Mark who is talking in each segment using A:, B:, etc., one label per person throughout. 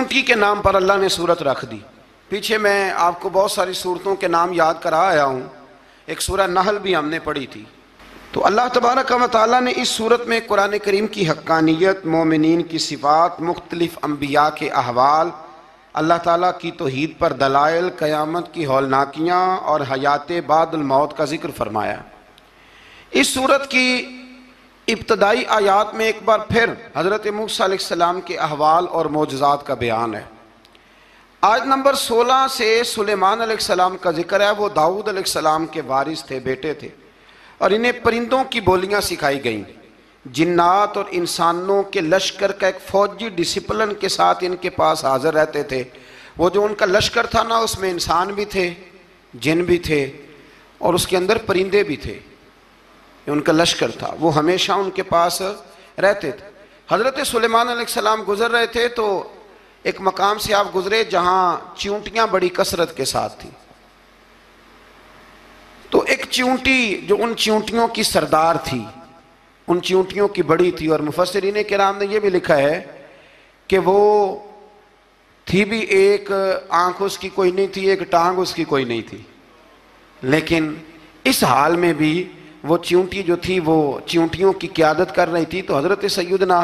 A: चींटी के नाम पर अल्लाह ने सूरत रख दी। पीछे मैं आपको बहुत सारी सूरतों के नाम याद करा आया हूँ। एक सूरह नहल भी हमने पढ़ी थी। तो अल्लाह तबारक व तआला ने इस सूरत में कुरान करीम की हक्कानियत, मोमिनीन की सिफ़ात, मुख्तलिफ़ अम्बिया के अहवाल, अल्लाह ताला की तौहीद पर दलाइल, क़यामत की हौलनाकियाँ और हयात बादुल मौत का ज़िक्र फरमाया। इस सूरत की इब्तदाई आयात में एक बार फिर हज़रत मूसा अलैहिस्सलाम के अहवाल और मोजज़ात का बयान है। आज नंबर 16 से सुलेमान अलैहिस्सलाम का जिक्र है। वो दाऊद अलैहिस्सलाम के वारिस थे, बेटे थे, और इन्हें परिंदों की बोलियां सिखाई गईं। जिन्नात और इंसानों के लश्कर का एक फौजी डिसिप्लिन के साथ इनके पास हाजिर रहते थे। वो जो उनका लश्कर था ना, उसमें इंसान भी थे, जिन भी थे, और उसके अंदर परिंदे भी थे। उनका लश्कर था, वो हमेशा उनके पास रहते थे। हज़रत सुलेमान अलैहिस्सलाम गुजर रहे थे तो एक मकाम से आप गुजरे जहाँ चींटियाँ बड़ी कसरत के साथ थी। तो एक चींटी जो उन चींटियों की सरदार थी, उन चींटियों की बड़ी थी, और मुफस्सिरीन किराम ने यह भी लिखा है कि वो थी भी, एक आंख उसकी कोई नहीं थी, एक टांग उसकी कोई नहीं थी, लेकिन इस हाल में भी वो चींटी जो थी वो चींटियों की क़यादत कर रही थी। तो हज़रत सैयदना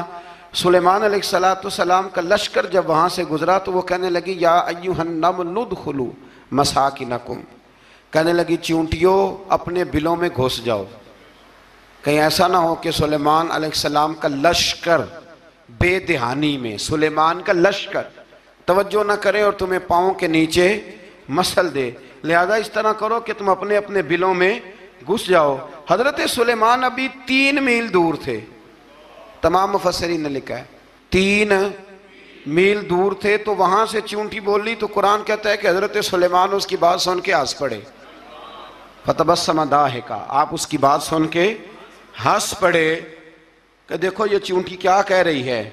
A: सुलेमान अलैहिस्सलाम का लश्कर जब वहाँ से गुजरा तो वो कहने लगी, या अय्युहन नमल उदखुलू मसाकिनकुम, कहने लगी चींटियों अपने बिलों में घुस जाओ, कहीं ऐसा ना हो कि सुलेमान अलैहिस्सलाम का लश्कर बेदहानी में, सुलेमान का लश्कर तवज्जो ना करे और तुम्हें पाँव के नीचे मसल दे। लिहाजा इस तरह करो कि तुम अपने अपने बिलों में घुस जाओ। हज़रत सुलेमान अभी 3 मील दूर थे। तमाम मुफस्सिरीन ने लिखा है 3 मील दूर थे। तो वहाँ से चींटी बोली तो कुरान कहता है कि हज़रत सुलेमान उसकी बात सुन के हंस पड़े। फतबस्सम दाहिका, आप उसकी बात सुन के हंस पड़े कि देखो ये चींटी क्या कह रही है।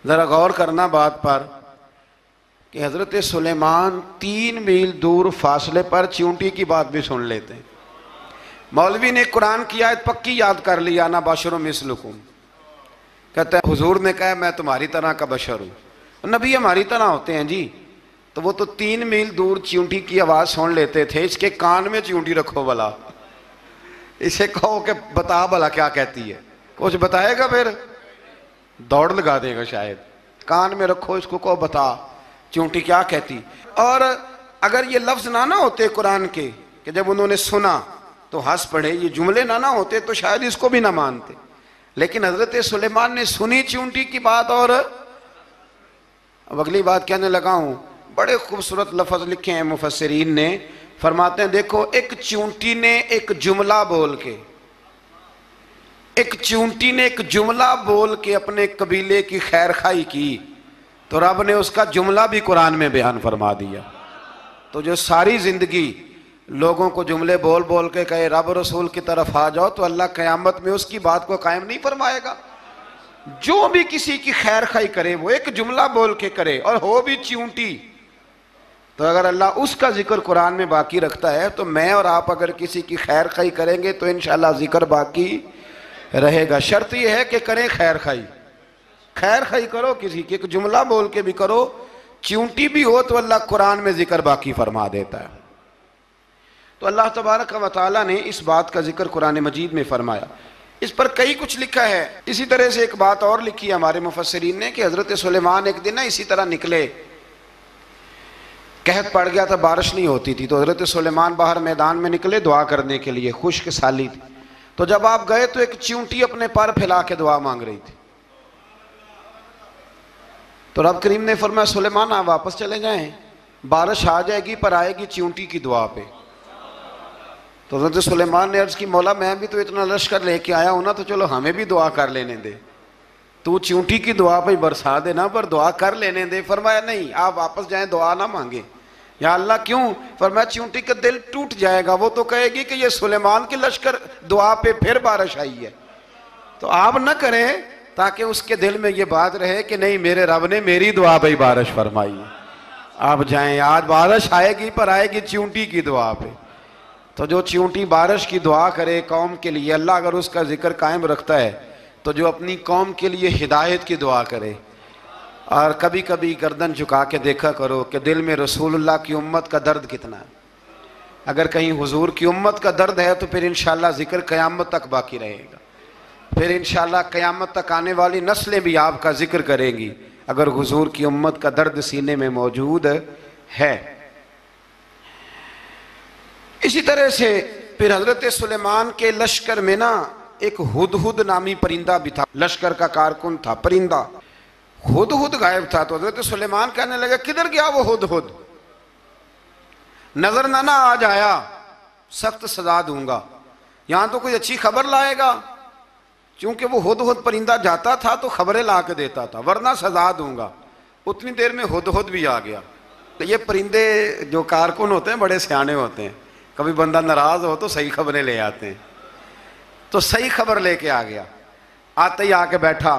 A: ज़रा गौर करना बात पर कि हज़रत सुलेमान 3 मील दूर फासले पर चींटी की बात भी सुन लेते हैं। मौलवी ने कुरान की आयत पक्की याद कर लिया, ना बशरुम मिसलुकुम, कहता है हुजूर ने कहा मैं तुम्हारी तरह का बशर हूँ, नबी हमारी तरह होते हैं जी। तो वो तो 3 मील दूर चींटी की आवाज़ सुन लेते थे। इसके कान में चींटी रखो भला, इसे कहो कि बता भला क्या कहती है, कुछ बताएगा फिर दौड़ लगा देगा शायद। कान में रखो इसको, कहो बता चींटी क्या कहती। और अगर ये लफ्ज़ ना होते कुरान के कि जब उन्होंने सुना तो हंस पड़े, ये जुमले ना होते तो शायद इसको भी ना मानते। लेकिन हज़रत सुलेमान ने सुनी चींटी की बात। और अब अगली बात कहने लगा हूँ, बड़े खूबसूरत लफ्ज़ लिखे हैं मुफस्सिरीन ने। फरमाते हैं देखो, एक चींटी ने एक जुमला बोल के, एक चींटी ने एक जुमला बोल के अपने कबीले की खैर खाई की तो रब ने उसका जुमला भी कुरान में बयान फरमा दिया। तो जो सारी ज़िंदगी लोगों को जुमले बोल बोल के कहे रब रसूल की तरफ आ जाओ, तो अल्लाह क़यामत में उसकी बात को कायम नहीं फरमाएगा। जो भी किसी की खैर खाई करे वो एक जुमला बोल के करे, और हो भी चींटी, तो अगर अल्लाह उसका जिक्र कुरान में बाकी रखता है तो मैं और आप अगर किसी की खैर खाई करेंगे तो इंशाअल्लाह जिक्र बाकी रहेगा। शर्त यह है कि करें खैर खाई, खैर खाई करो किसी की, एक जुमला बोल के भी करो, चींटी भी हो तो अल्लाह कुरान में जिक्र बाकी फरमा देता है। तो अल्लाह तबारक व तआला ने इस बात का जिक्र कुरान मजीद में फरमाया। इस पर कई कुछ लिखा है। इसी तरह से एक बात और लिखी है हमारे मुफस्सिरीन ने कि हज़रत सुलेमान एक दिन ना इसी तरह निकले, कहत पड़ गया था, बारिश नहीं होती थी, तो हज़रत सुलेमान बाहर मैदान में निकले दुआ करने के लिए, खुश्क साली थी। तो जब आप गए तो एक चींटी अपने पर फैला के दुआ मांग रही थी। तो रब करीम ने फरमाया सुलेमान आप वापस चले जाएं, बारिश आ जाएगी पर आएगी चींटी की दुआ पे। तो हज़रत सुलेमान ने अर्ज़ की, मौला मैं भी तो इतना लश्कर लेके आया हूँ ना, तो चलो हमें भी दुआ कर लेने दे, तू चींटी की दुआ पे बरसा देना पर दुआ कर लेने दे। फरमाया नहीं, आप वापस जाएं, दुआ ना मांगे। या अल्लाह क्यों? फरमाया चींटी का दिल टूट जाएगा, वो तो कहेगी कि ये सुलेमान के लश्कर दुआ पे फिर बारिश आई है। तो आप ना करें ताकि उसके दिल में ये बात रहे कि नहीं मेरे रब ने मेरी दुआ पे बारिश फरमाई है। आप जाएं, आज बारिश आएगी पर आएगी चींटी की दुआ पे। तो जो चींटी बारिश की दुआ करे कौम के लिए, अल्लाह अगर उसका जिक्र कायम रखता है तो जो अपनी कौम के लिए हिदायत की दुआ करे, और कभी कभी गर्दन झुका के देखा करो कि दिल में रसूलुल्लाह की उम्मत का दर्द कितना है। अगर कहीं हुजूर की उम्मत का दर्द है तो फिर इंशाअल्लाह जिक्र क़यामत तक बाकी रहेगा। फिर इंशाअल्लाह क़यामत तक आने वाली नस्लें भी आपका जिक्र करेंगी अगर हुजूर की उम्मत का दर्द सीने में मौजूद है। इसी तरह से फिर हजरत सुलेमान के लश्कर में ना एक हुदहुद नामी परिंदा भी था, लश्कर का कारकुन था परिंदा। हुदहुद गायब था तो हजरत सुलेमान कहने लगे किधर गया वो हुदहुद, नजर ना आ जाया सख्त सजा दूंगा। यहां तो कोई अच्छी खबर लाएगा, क्योंकि वो हुदहुद परिंदा जाता था तो खबरें ला के देता था, वरना सजा दूंगा। उतनी देर में हुदहुद भी आ गया। तो ये परिंदे जो कारकुन होते हैं बड़े सियाने होते हैं, कभी बंदा नाराज हो तो सही खबरें ले आते हैं। तो सही खबर लेके आ गया। आते ही आके बैठा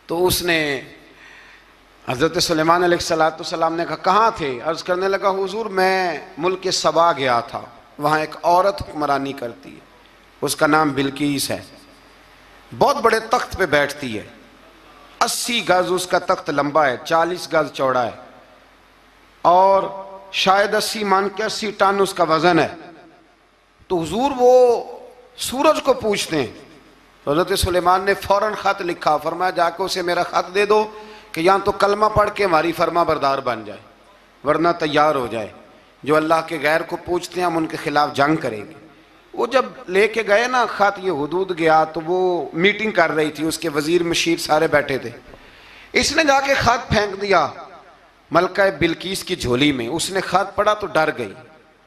A: तो उसने हज़रत सुलेमान अलैहिस्सलाम ने कहा कहाँ थे? अर्ज़ करने लगा हुजूर मैं मुल्क सबा गया था, वहाँ एक औरत हुक्मरानी करती है, उसका नाम बिल्कीस है, बहुत बड़े तख्त पे बैठती है, 80 गज उसका तख्त लंबा है, 40 गज चौड़ा है और शायद 80 मान के 80 टन उसका वजन है। तो हुजूर वो सूरज को पूछते हैं। तो हज़रत सुलेमान ने फौरन ख़त लिखा, फरमाया जाके उसे मेरा ख़त दे दो कि यहाँ तो कलमा पढ़ के हमारी फरमा बरदार बन जाए, वरना तैयार हो जाए। जो अल्लाह के गैर को पूछते हैं हम उनके खिलाफ जंग करेंगे। वो जब लेके गए ना ख़त, ये हुदूद गया तो वो मीटिंग कर रही थी, उसके वजीर मशीर सारे बैठे थे। इसने जाके ख़त फेंक दिया मलका बिल्कीस की झोली में। उसने ख़त पढ़ा तो डर गई,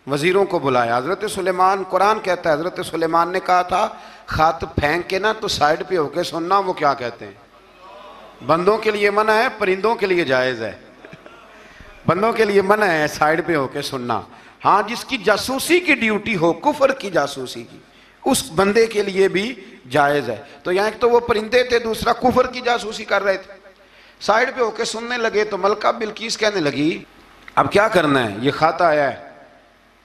A: वजीरों को बुलाया। हज़रत सुलेमान, कुरान कहता है हज़रत सुलेमान ने कहा था ख़त फेंक के ना तो साइड पे होके सुनना वो क्या कहते हैं। बंदों के लिए मना है, परिंदों के लिए जायज़ है। बंदों के लिए मना है साइड पे होके सुनना। हाँ, जिसकी जासूसी की ड्यूटी हो, कुफर की जासूसी की, उस बंदे के लिए भी जायज़ है। तो यहाँ एक तो वो परिंदे थे, दूसरा कुफर की जासूसी कर रहे थे। साइड पे होके सुनने लगे तो मलका बिल्कीस कहने लगी अब क्या करना है, ये ख़त आया है।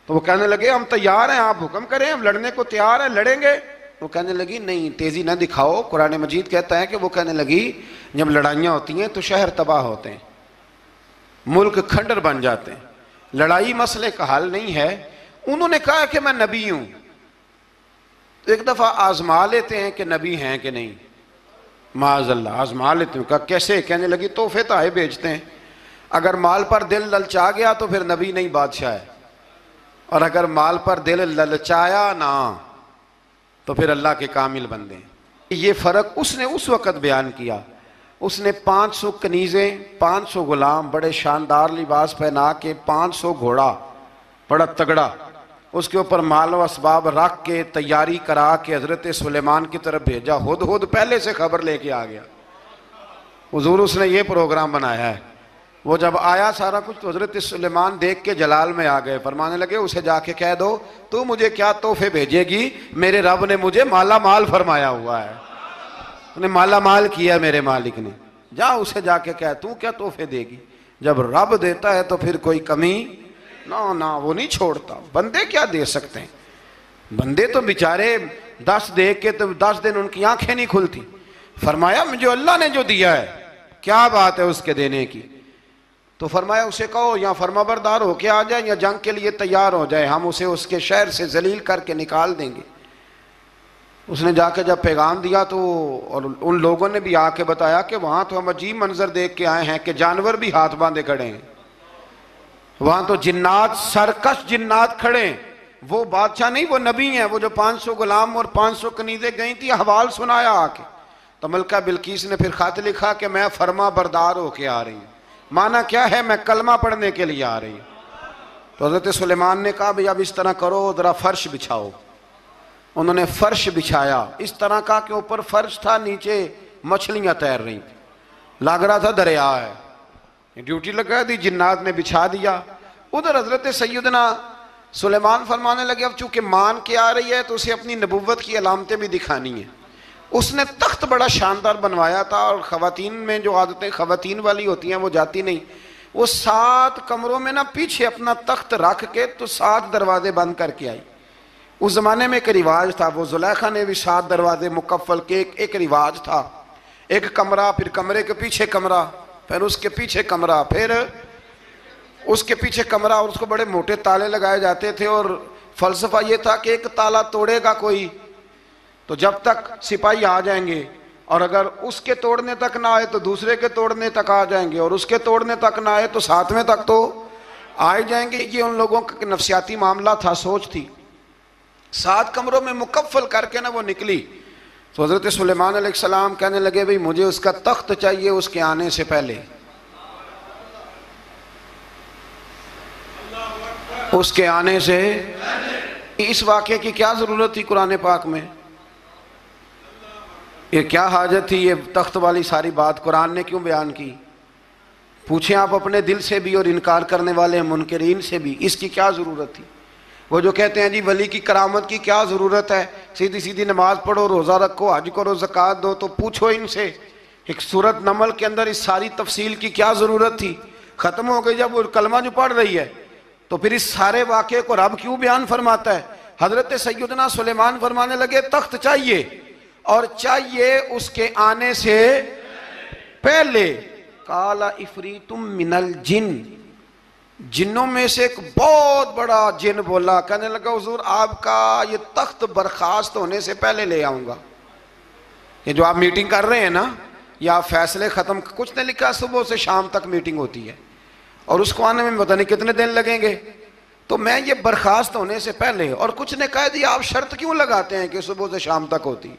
A: तो वो कहने लगे हम तैयार हैं, आप हुक्म करें, हम लड़ने को तैयार हैं, लड़ेंगे। वो कहने लगी नहीं, तेजी ना दिखाओ। कुरान मजीद कहता है कि वो कहने लगी जब लड़ाइयाँ होती हैं तो शहर तबाह होते हैं, मुल्क खंडर बन जाते हैं, लड़ाई मसले का हल नहीं है। उन्होंने कहा कि मैं नबी हूं, तो एक दफा आजमा लेते हैं कि नबी हैं कि नहीं। माज़अल्लाह आजमा लेते हैं। कहा कैसे? कहने लगी तोहफे ताहे बेचते हैं, अगर माल पर दिल ललचा गया तो फिर नबी नहीं बादशाह है, और अगर माल पर दिल ललचाया ना तो फिर अल्लाह के कामिल बंदे। ये फ़र्क उसने उस वक़्त बयान किया। उसने 500 कनीज़ें, 500 गुलाम, बड़े शानदार लिबास पहना के, 500 घोड़ा बड़ा तगड़ा, उसके ऊपर माल व असबाब रख के तैयारी करा के हज़रत सुलेमान की तरफ भेजा। हुदहुद पहले से खबर लेके आ गया। हुजूर उसने ये प्रोग्राम बनाया है। वो जब आया सारा कुछ तो हज़रत सुलेमान देख के जलाल में आ गए। फरमाने लगे उसे जाके कह दो तू मुझे क्या तोहफे भेजेगी, मेरे रब ने मुझे माला माल फरमाया हुआ है, उन्हें माला माल किया मेरे मालिक ने। जा उसे जाके कह तू क्या तोहफे देगी। जब रब देता है तो फिर कोई कमी ना ना वो नहीं छोड़ता। बंदे क्या दे सकते हैं, बंदे तो बेचारे 10 दे के तो 10 दिन उनकी आंखें नहीं खुलती। फरमाया मुझे अल्लाह ने जो दिया है क्या बात है उसके देने की। तो फरमाया उसे कहो या फरमाबरदार होके आ जाए या जंग के लिए तैयार हो जाए, हम उसे उसके शहर से जलील करके निकाल देंगे। उसने जाके जब पैगाम दिया तो और उन लोगों ने भी आके बताया कि वहाँ तो हम अजीब मंजर देख के आए हैं कि जानवर भी हाथ बांधे खड़े हैं, वहाँ तो जिन्नात, सरकश जिन्नात खड़े। वो बादशाह नहीं, वो नबी हैं। वो जो 500 गुलाम और 500 कनीज़ें गई थी, हवाल सुनाया आके। तो मलका बिल्कीस ने फिर खत लिखा कि मैं फरमा बरदार होके आ रही हूँ। माना क्या है, मैं कलमा पढ़ने के लिए आ रही हूँ। तो हज़रत सुलेमान ने कहा भाई अब इस तरह करो, ज़रा फर्श बिछाओ। उन्होंने फर्श बिछाया, इस तरह का कि ऊपर फर्श था, नीचे मछलियाँ तैर रही थी, लग रहा था दरिया है। ड्यूटी लगा दी, जिन्नात ने बिछा दिया। उधर हज़रत सैयदना सुलेमान फरमाने लगे अब चूंकि मान के आ रही है तो उसे अपनी नबुव्वत की अलामतें भी दिखानी है। उसने तख्त बड़ा शानदार बनवाया था, और ख़वातीन में जो आदतें ख़वातीन वाली होती हैं वो जाती नहीं। वो 7 कमरों में ना पीछे अपना तख्त रख के तो 7 दरवाजे बंद करके आई। उस ज़माने में एक रिवाज था, वो जुलेखा ने भी 7 दरवाजे मुकफ़ल के एक रिवाज था। एक कमरा, फिर कमरे के पीछे कमरा, फिर उसके पीछे कमरा, फिर उसके पीछे कमरा, और उसको बड़े मोटे ताले लगाए जाते थे। और फलसफा ये था कि एक ताला तोड़ेगा कोई तो जब तक सिपाही आ जाएंगे, और अगर उसके तोड़ने तक ना आए तो दूसरे के तोड़ने तक आ जाएंगे, और उसके तोड़ने तक ना आए तो सातवें तक तो आ ही जाएंगे। ये उन लोगों का नफसियाती मामला था, सोच थी। 7 कमरों में मुकफ्फल करके ना वो निकली तो हजरत सुलेमान अलैहिस्सलाम कहने लगे भाई मुझे उसका तख्त चाहिए उसके आने से पहले। उसके आने से इस वाक़े की क्या जरूरत थी कुरान पाक में? ये क्या हाजत थी ये तख्त वाली सारी बात कुरान ने क्यों बयान की? पूछें आप अपने दिल से भी और इनकार करने वाले मुनकरीन से भी, इसकी क्या ज़रूरत थी? वो जो कहते हैं जी वली की करामत की क्या ज़रूरत है, सीधी सीधी नमाज पढ़ो, रोज़ा रखो, हज करो, ज़कात दो, तो पूछो इनसे एक सूरत नमल के अंदर इस सारी तफसील की क्या ज़रूरत थी? ख़त्म हो गई जब वो कलमा जो पढ़ रही है, तो फिर इस सारे वाक़े को रब क्यों बयान फरमाता है? हज़रत सैयदना सुलेमान फरमाने लगे तख्त चाहिए, और चाहिए उसके आने से पहले। काला इफरीतुम मिनल जिन, जिन्नों में से एक बहुत बड़ा जिन बोला, कहने लगा हुजूर आपका ये तख्त बर्खास्त होने से पहले ले आऊंगा। ये जो आप मीटिंग कर रहे हैं ना, या फैसले खत्म, कुछ ने लिखा सुबह से शाम तक मीटिंग होती है और उसको आने में पता नहीं कितने दिन लगेंगे, तो मैं ये बर्खास्त होने से पहले। और कुछ ने कह दिया आप शर्त क्यों लगाते हैं कि सुबह से शाम तक होती?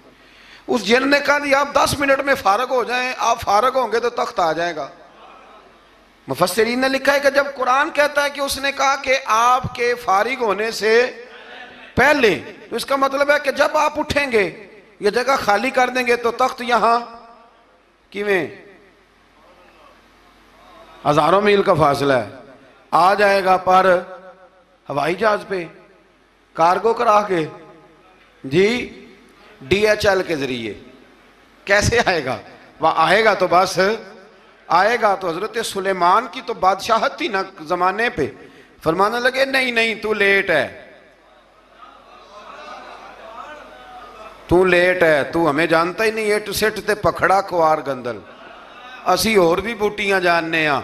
A: उस जिन ने कहा दिया आप 10 मिनट में फारग हो जाएं, आप फारग होंगे तो तख्त आ जाएगा। मुफस्सिरीन ने लिखा है कि जब कुरान कहता है कि उसने कहा कि आपके फारिग होने से पहले, तो इसका मतलब है कि जब आप उठेंगे ये जगह खाली कर देंगे तो तख्त यहां किवें हजारों मील का फासला है आ जाएगा, पर हवाई जहाज पे कार्गो करा के जी DHL के जरिए कैसे आएगा? वह आएगा तो बस आएगा। तो हजरत सुलेमान की तो बादशाहत थी ना जमाने पे, फरमाने लगे नहीं नहीं तू लेट है, तू लेट है, तू हमें जानता ही नहीं, एट सेट ते पखड़ा कुआर गंदल, असी और भी बूटियां जानने आ,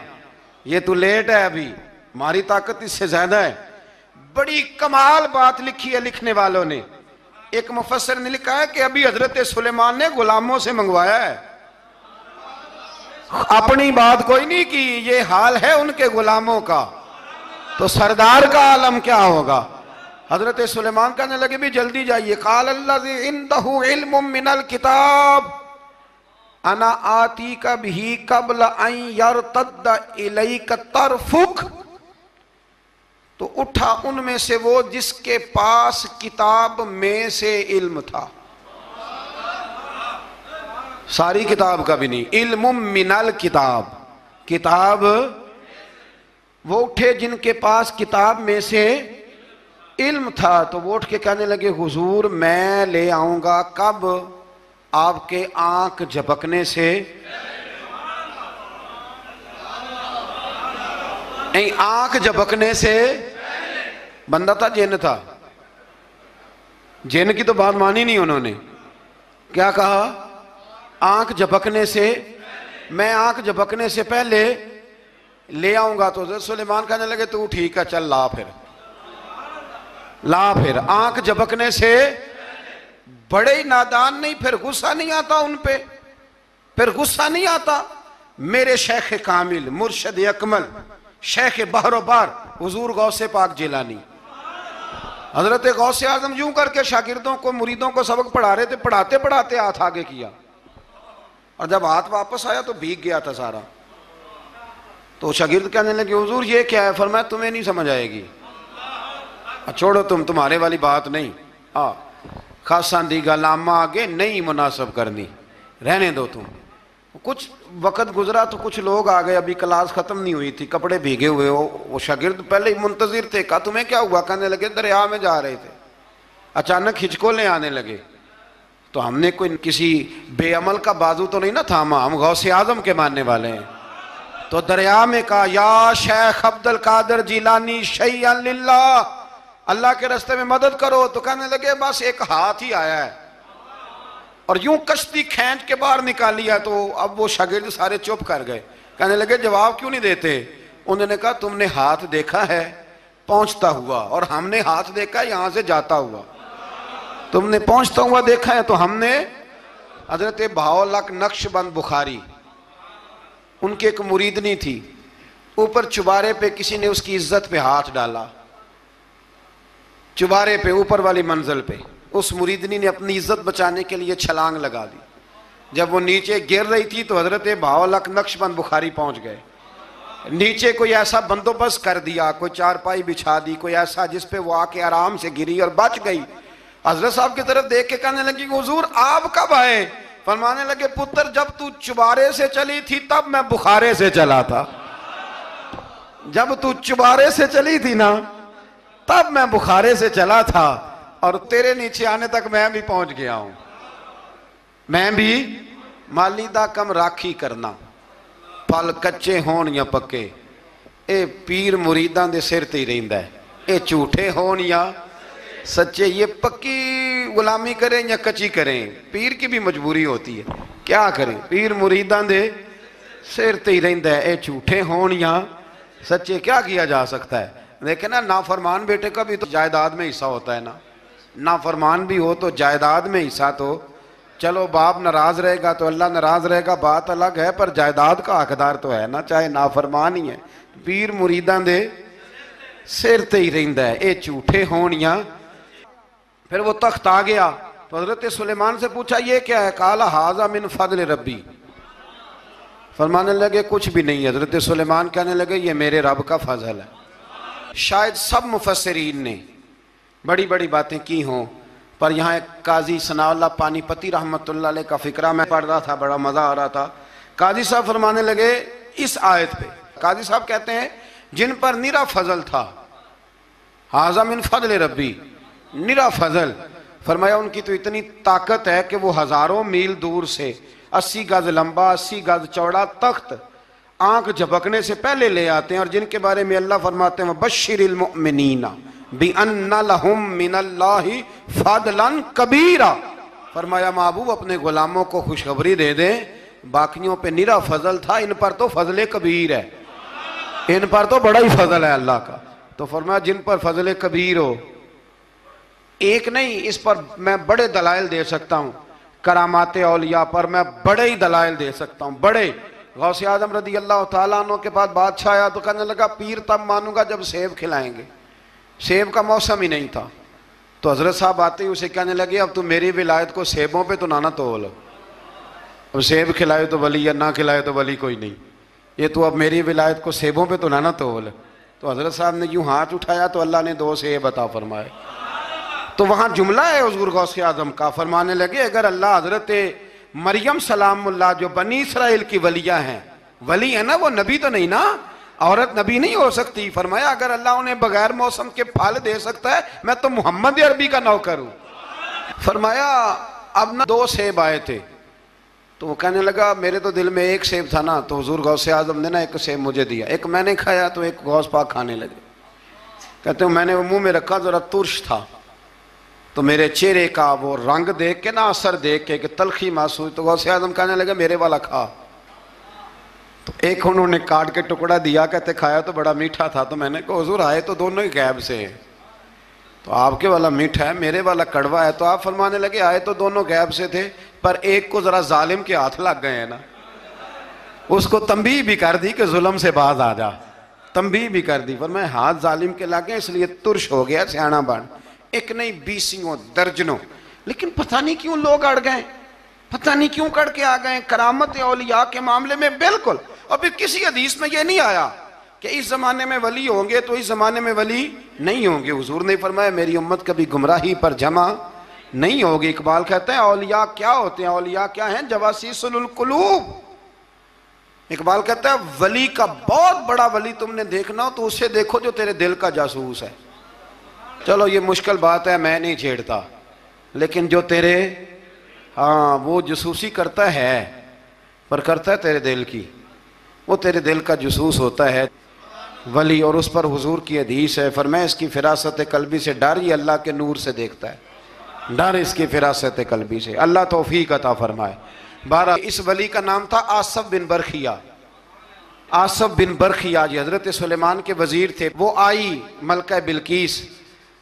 A: ये तू लेट है, अभी हमारी ताकत इससे ज्यादा है। बड़ी कमाल बात लिखी है लिखने वालों ने। एक मुफस्सिर ने लिखा है कि अभी हजरत सुलेमान ने गुलामों से मंगवाया है, अपनी बात कोई नहीं की, ये हाल है उनके गुलामों का, तो सरदार का आलम क्या होगा? हजरत सुलेमान कहने लगे भी जल्दी जाइए। काल अल्लज़ी इंदहु इल्मुम मिनल किताब अना आती का भी कबल अन यरतद्द इलैका तरफुक, तो उठा उनमें से वो जिसके पास किताब में से इल्म था, सारी किताब का भी नहीं, इल्मुम मिनल किताब, किताब वो उठे जिनके पास किताब में से इल्म था। तो वो उठ के कहने लगे हुजूर मैं ले आऊंगा, कब? आपके आंख झपकने से नहीं, आंख झपकने से। बंदा था जिन था, जिन की तो बात मानी नहीं उन्होंने, क्या कहा? आंख झपकने से, मैं आंख झपकने से पहले ले आऊंगा। तो हज़रत सुलेमान कहने लगे तू ठीक है चल ला, फिर ला, फिर आंख झपकने से। बड़े ही नादान नहीं, फिर गुस्सा नहीं आता उन पे, फिर गुस्सा नहीं आता। मेरे शेख कामिल मुर्शद अकमल शेख बहरोबार हुजूर गौसे पाक जिलानी हजरत गौसे आजम यूं करके शागिर्दों को मुरीदों को सबक पढ़ा रहे थे, पढ़ाते पढ़ाते हाथ आगे किया, और जब हाथ वापस आया तो भीग गया था सारा। तो शागिर्द कहने लगे हुजूर ये क्या है? फरमाया तुम्हें नहीं समझ आएगी, छोड़ो तुम्हारे वाली बात नहीं, खासा दी गल आमा आगे नहीं मुनासब करनी, रहने दो तुम। कुछ वक्त गुजरा तो कुछ लोग आ गए, अभी क्लास खत्म नहीं हुई थी, कपड़े भीगे हुए हो, वो शागिर्द पहले ही मुंतजिर थे। कहा तुम्हें क्या हुआ? कहने लगे दरिया में जा रहे थे, अचानक हिचकोले आने लगे, तो हमने कोई किसी बेअमल का बाजू तो नहीं ना थामा, हम गौसे आजम के मानने वाले हैं। तो दरिया में कहा या शेख अब्दुल कादिर जिलानी शैअन लिल्लाह, अल्लाह के रास्ते में मदद करो। तो कहने लगे बस एक हाथ ही आया है, और यूं कश्ती खींच के बाहर निकालिया। तो अब वो शागिर्द सारे चुप कर गए, कहने लगे जवाब क्यों नहीं देते। उन्होंने कहा तुमने हाथ देखा है पहुंचता हुआ, और हमने हाथ देखा है यहां से जाता हुआ। तुमने पहुंचता हुआ देखा है तो हमने। हजरत बहाउल्लाह नक्शबंद बुखारी, उनकी एक मुरीदनी थी, ऊपर चुबारे पे किसी ने उसकी इज्जत पे हाथ डाला, चुबारे पे ऊपर वाली मंजिल पे। उस मुरीदनी ने अपनी इज्जत बचाने के लिए छलांग लगा दी। जब वो नीचे गिर रही थी तो हजरत बहाउल्लाह नक्शबंद बुखारी पहुंच गए। नीचे कोई ऐसा बंदोबस्त कर दिया, कोई चारपाई बिछा दी, कोई ऐसा जिसपे वो आके आराम से गिरी और बच गई। हजरत साहब की तरफ देख के कहने लगी हुजूर आप कब आए। फरमाने लगे पुत्र जब तू चुबारे से चली थी तब मैं बुखारे से चला था। जब तू चुबारे से चली थी ना तब मैं बुखारे से चला था, और तेरे नीचे आने तक मैं भी पहुंच गया हूं। मैं भी माली दा कम राखी करना, फल कच्चे होण या पक्के, ये पीर मुरीदां दे सिर ते ही रहिंदा है। ये झूठे होण या सच्चे, ये पक्की गुलामी करें या कच्ची करें, पीर की भी मजबूरी होती है, क्या करें। पीर मुरीदां दे सिर ते ही रहिंदा है, ये झूठे होण या सच्चे, क्या किया जा सकता है। लेकिन ना नाफरमान बेटे का भी तो जायदाद में हिस्सा होता है ना, नाफरमान भी हो तो जायदाद में हिस्सा। तो चलो बाप नाराज रहेगा तो अल्लाह नाराज रहेगा, बात अलग है, पर जायदाद का हकदार तो है ना, चाहे नाफरमान ही है। पीर मुरीदां दे सिर ते ही रहिंदा है, ये झूठे होण या। फिर वो तख्त आ गया तो हजरत सुलेमान से पूछा ये क्या है। काला हाजा मिन फजल रब्बी। फरमाने लगे कुछ भी नहीं। हजरत सुलेमान कहने लगे ये मेरे रब का फजल है। शायद सब मुफस्सिरीन ने बड़ी बड़ी बातें की हों, पर यहाँ एक काजी सनाउल्लाह पानीपती रहमतुल्लाह अलैह का फिक्रा मैं पढ़ रहा था, बड़ा मज़ा आ रहा था। काजी साहब फरमाने लगे इस आयत पे, काजी साहब कहते हैं जिन पर निरा फजल था, हाजा मिन फजल रब्बी, निरा फजल। फरमाया उनकी तो इतनी ताकत है कि वो हजारों मील दूर से 80 गज लंबा 80 गज चौड़ा तख्त आंख झपकने से पहले ले आते हैं, और जिनके बारे में अल्लाह फरमाते हैं बश्शिरिल मुमिनीना बिअन्ना लहुम मिनल्लाहि फदलन कबीरा। फरमाया महबूब अपने गुलामों को खुशखबरी दे दें, बाकियों पे निरा फजल था, इन पर तो फजल कबीर है, इन पर तो बड़ा ही फजल है अल्लाह का। तो फरमाया जिन पर फजल कबीर हो, एक नहीं, इस पर मैं बड़े दलाइल दे सकता हूँ, करामाते औलिया पर मैं बड़े ही दलाइल दे सकता हूँ, बड़े। गौसे आजम रदी अल्लाह तआला अन्हु के पास बादशाह आया तो कहने लगा पीर तब मानूंगा जब सेब खिलाएंगे। सेब का मौसम ही नहीं था। तो हजरत साहब आते ही उसे कहने लगे अब तू मेरी विलायत को सेबों पे तो ना तोल, अब सेब खिलाए तो वली या ना खिलाए तो वली कोई नहीं, ये तो अब मेरी विलायत को सेबों पे तो ना तोल। तो हजरत साहब ने यूं हाथ उठाया तो अल्लाह ने 2 सेब अता फरमाए। तो वहां जुमला है हुज़ूर गौसे आजम का, फरमाने लगे अगर अल्लाह हजरत मरियम सलामुल्लाह जो बनी इसराइल की वलिया हैं, वली है ना, वो नबी तो नहीं ना, औरत नबी नहीं हो सकती। फरमाया अगर अल्लाह उन्हें बगैर मौसम के फल दे सकता है, मैं तो मोहम्मद अरबी का नौकर हूं। फरमाया अब ना 2 सेब आए थे, तो वो कहने लगा मेरे तो दिल में 1 सेब था ना, तो हुज़ूर गौसे आजम ने ना 1 सेब मुझे दिया, एक मैंने खाया तो एक गौस पाक खाने लगे। कहते हो मैंने वो मुंह में रखा, जरा तुर्श था, तो मेरे चेहरे का वो रंग देख के ना, असर देख के कि तलखी महसूस, तो गौसे आजम कहने लगे मेरे वाला खा। तो एक उन्होंने काट के टुकड़ा दिया, कहते खाया तो बड़ा मीठा था। तो मैंने कहा हुजूर आए तो दोनों ही गैब से हैं, तो आपके वाला मीठा है मेरे वाला कड़वा है। तो आप फरमाने लगे आए तो दोनों गैब से थे, पर एक को जरा जालिम के हाथ लग गए हैं ना, उसको तंबीह भी कर दी कि जुल्म से बाज आ जा, तंबीह भी कर दी। पर मैं हाथ जालिम के लगे इसलिए तुर्श हो गया, सियाना बन। एक नहीं 20 दर्जनों, लेकिन पता नहीं क्यों लोग अड़ गए, पता नहीं क्यों कड़ के आ गए करामत औलिया के मामले में। बिल्कुल, और फिर किसी हदीस में यह नहीं आया कि इस जमाने में वली होंगे तो इस जमाने में वली नहीं होंगे। हुजूर ने फरमाया मेरी उम्मत कभी गुमराही पर जमा नहीं होगी। इकबाल कहते हैं औलिया क्या होते हैं, औलिया क्या हैं, जवासीसुल कुलूब। इकबाल कहता है वली का बहुत बड़ा वली तुमने देखना हो तो उसे देखो जो तेरे दिल का जासूस है। चलो ये मुश्किल बात है, मैं नहीं छेड़ता, लेकिन जो तेरे हाँ वो जासूसी करता है, पर करता है तेरे दिल की, वो तेरे दिल का जासूस होता है वली। और उस पर हुजूर की हदीस है, फरमाया इसकी फिरासत कल्बी से डर, ये अल्लाह के नूर से देखता है। डर इसकी फिरासत कल्बी से। अल्लाह तौफीक अता फरमाए। 12 इस वली का नाम था आसफ बिन बरखिया। आसफ बिन बरखिया जी हज़रत सुलेमान के वज़ीर थे। वो आई मलका बिल्कीस,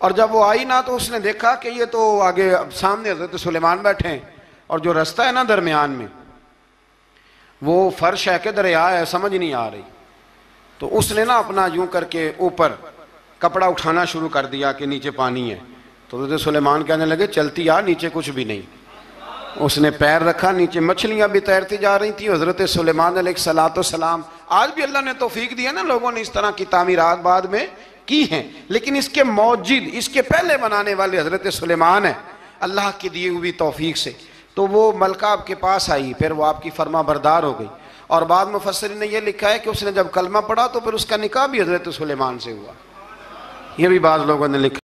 A: और जब वो आई ना तो उसने देखा कि ये तो आगे सामने हज़रत सुलेमान बैठे हैं, और जो रास्ता है ना दरमियान में वो फर्श है कि दरिया है समझ नहीं आ रही। तो उसने ना अपना यूं करके ऊपर कपड़ा उठाना शुरू कर दिया कि नीचे पानी है। तो हज़रत सुलेमान कहने लगे चलती आ, नीचे कुछ भी नहीं। उसने पैर रखा, नीचे मछलियां भी तैरती जा रही थी। हज़रत सुलेमान अलैहिस्सलाम, आज भी अल्लाह ने तौफीक दिया ना, लोगों ने इस तरह की तामीरात बाद में की हैं, लेकिन इसके मौजिद, इसके पहले बनाने वाले हज़रत सुलेमान है अल्लाह की दी हुई तौफीक से। तो वो मलका आपके पास आई, फिर वो आपकी फर्मा बरदार हो गई। और बाद मुफस्सिरीन ने यह लिखा है कि उसने जब कलमा पढ़ा तो फिर उसका निकाह भी हज़रत सुलेमान से हुआ। ये भी बाज़ लोगों ने लिखा।